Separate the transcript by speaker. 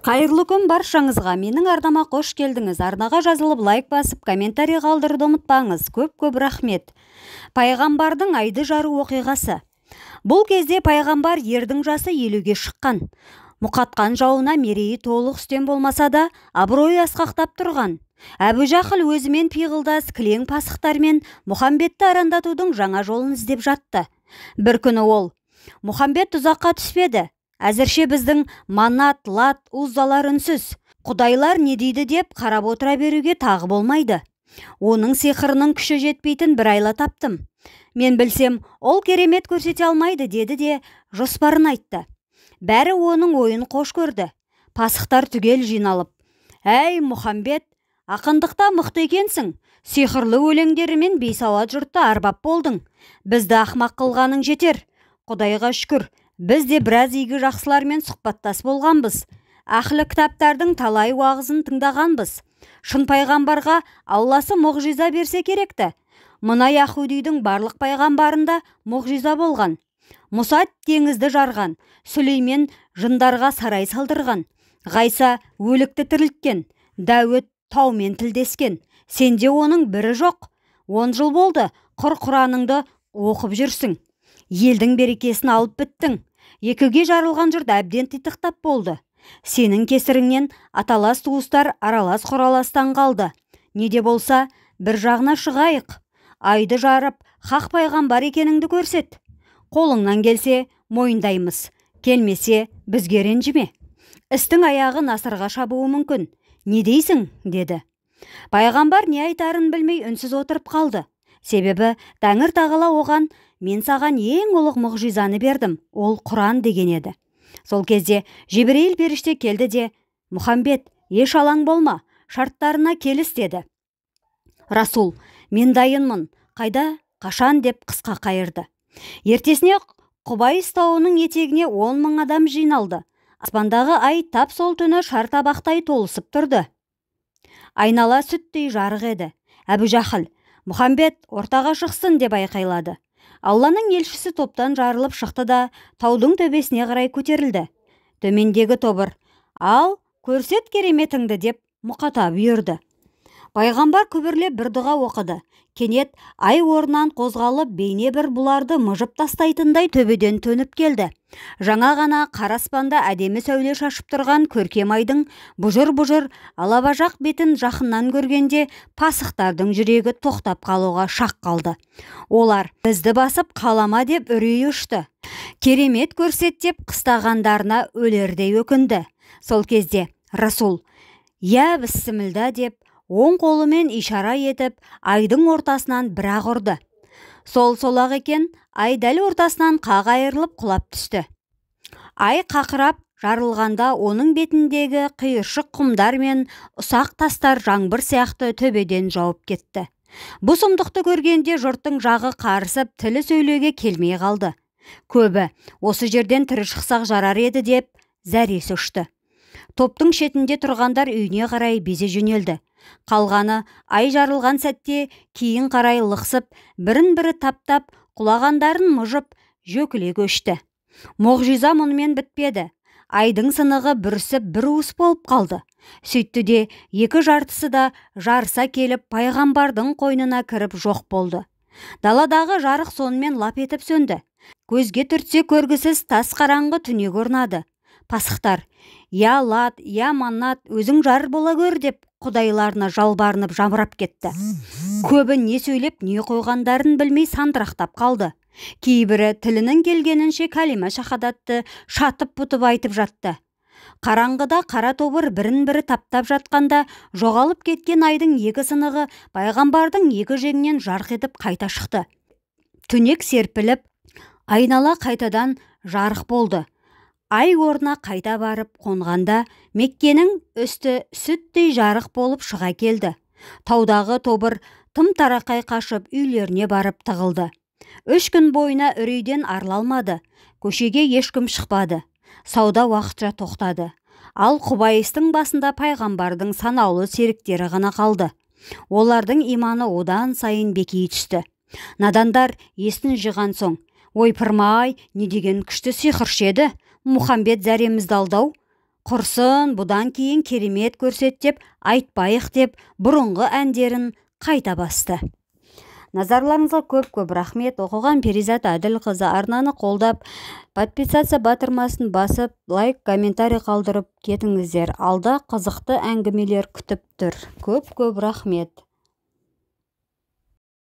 Speaker 1: Қайырлы күн баршаңызға. Менің арнама қош келдіңіз. Арнаға жазылып лайк басып, комментарий қалдыруды ұмытпаңыз. Көп рахмет. Пайғамбардың айды жару оқиғасы. Бұл кезде пайғамбар ердің жасы 50-ге шыққан. Мұқатқан жауына мерейі толық үстем болмаса да, абыройы асқақтап тұрған. Әбу Жахыл өзімен пиғылдас кілең пасықтармен Мұхамбетті арандатудың жаңа жолын іздеп жатты. Бір күні ол: Мұхамбет ұзаққа түспеді. Әзірше біздің Манат, Лат, Уззалар үнсіз. Құдайлар не дейді деп қарап отыра беруге тағы болмайды. Оның сиқырының күші жетпейтін бір айла таптым. Мен білсем, ол керемет көрсете алмайды, деді де жоспарын айтты. Бәрі оның ойын қош көрді. Пасықтар түгел жиналып: «Әй, Мұхамбет, ақындықта мықты екенсің. Сиқырлы өлеңдерімен бейсауат жұртты арбап болдың. Бізді ақмақ қылғаның жетер. Құдайға шүкір, біз де біраз игі жақсылармен сұхбаттас болғанбыз. Ақылы кітаптардың талай уағызын тыңдағанбыз. Шын пайғамбарға Алласы мұғжиза берсе керекті. Мына Яһудидің барлық пайғамбарында мұғжиза болған. Мұса теңізді жарған, Сүлеймен жындарға сарай салдырған, Ғайса өлікті тірілткен, Дәуіт таумен тілдескен. Сенде оның бірі жоқ. 10 жыл болды Құраныңды оқып жүрсің. Елдің берекесін алып біттің. Екіге жарылған жұрт әбден титықтап болды. Сенің кесіріңнен аталас туыстар аралас құраластан қалды. Неде болса, бір жағына шығайық. Айды жарып, хақ пайғамбар екеніңді көрсет. Қолыңнан келсе, мойындаймыз. Келмесе, бізге ренжіме. Істің аяғы насырға шабуы мүмкін. Не дейсің? Деді. Пайғамбар не айтарын білмей үнсіз отырып қалды. Себебі Тәңір Тағала оған: «Мен саған ең ұлық мұғжизаны бердім, ол Құран» деген еді. Сол кезде Жибірейіл періште келді де: «Мұхамбет, еш алаң болма, шарттарына келіс» деді. Расул: «Мен дайынмын, қайда, қашан?» деп қысқа қайырды. Ертесіне Құбайыс тауының етегіне 10 000 адам жиналды. Аспандағы ай тап сол түні шартабақтай толысып тұрды. Айнала сүттей жарық еді. Әбу Жахыл: «Мұхамбет, ортаға шықсын» деп айқайлады. Алланың елшісі топтан жарылып шықты да таудың төбесіне қарай көтерілді. Төмендегі тобыр: «Ал, көрсет кереметіңді» деп мұқата бұйырды. Пайғамбар күбірлеп бір дұға оқыды. Кенет ай орнынан қозғалып, бейне бір бұларды мыжып тастайтындай төбеден төніп келді. Жаңа ғана қара аспанда әдемі сәуле шашып тұрған көркем айдың бұжыр-бұжыр алабажақ бетін жақыннан көргенде пасықтардың жүрегі тоқтап қалуға шақ қалды. Олар: «Бізді басып қалама» деп үрей ұшты. «Керемет көрсет» деп қыстағандарына өлердей өкінді. Сол кезде Расул: «Я бісмілда» деп оң қолымен ишара етіп айдың ортасынан бір-ақ ұрды. Сол-ақ екен, ай дәл ортасынан қақ айырылып құлап түсті. Ай қақырап жарылғанда оның бетіндегі қиыршық құмдар мен ұсақ тастар жаңбыр сияқты төбеден жауып кетті. Бұл сұмдықты көргенде жұрттың жағы қарысып, тілі сөйлеуге келмей қалды. Көбі: «Осы жерден тірі шықсақ жарар еді» деп зәресі ұшты. Топтың шетінде тұрғандар үйіне қарай безе жөнелді. Қалғаны ай жарылған сәтте кейін қарай лықсып, бірін-бірі таптап, құлағандарын мұжып, жөкіле көшті. Мұғжиза мұнымен бітпеді. Айдың сынығы бүрісіп бір уыс болып қалды. Сөйтті де екі жартысы да жарыса келіп пайғамбардың қойнына кіріп жоқ болды. Даладағы жарық сонымен лап етіп сөнді. Көзге түртсе көргісіз тас қараңғы түнек орнады. Пасықтар: «Я Лат, я Манат, өзің жар бола көр» деп құдайларына жалбарынып жамырап кетті. Көбі не сөйлеп не қойғандарын білмей сандырақтап қалды. Кейбірі тілінің келгенінше кәлима шахадатты шатып бұтып айтып жатты. Қараңғыда қара тобыр бірін-бірі таптап жатқанда жоғалып кеткен айдың екі сынығы пайғамбардың екі жеңінен жарқ етіп қайта шықты. Түнек серпіліп, айнала қайтадан жарық болды. Ай орнына қайта барып қонғанда Меккенің үсті сүттей жарық болып шыға келді. Таудағы тобыр тым тарақай қашып үйлеріне барып тығылды. 3 күн бойына үрейден арыла алмады. Көшеге ешкім шықпады. Сауда уақытша тоқтады. Ал Құбайыстың басында пайғамбардың санаулы серіктері ғана қалды. Олардың иманы одан сайын бекей түсті. Надандар есін жиған соң: «Ойпырмай, не деген күшті сиқыршы еді! Мұхамбет зәремізді алдау. Құрсын бұдан кейін керемет көрсет деп айтпайық деп бұрынғы әндерін қайта басты. Назарларыңызға көп рахмет. Оқыған Перизат Әділқызы. Арнаны қолдап, подписаться батырмасын басып, лайк, комментарий қалдырып кетіңіздер. Алда қызықты әңгімелер күтіп тұр. Көп рахмет.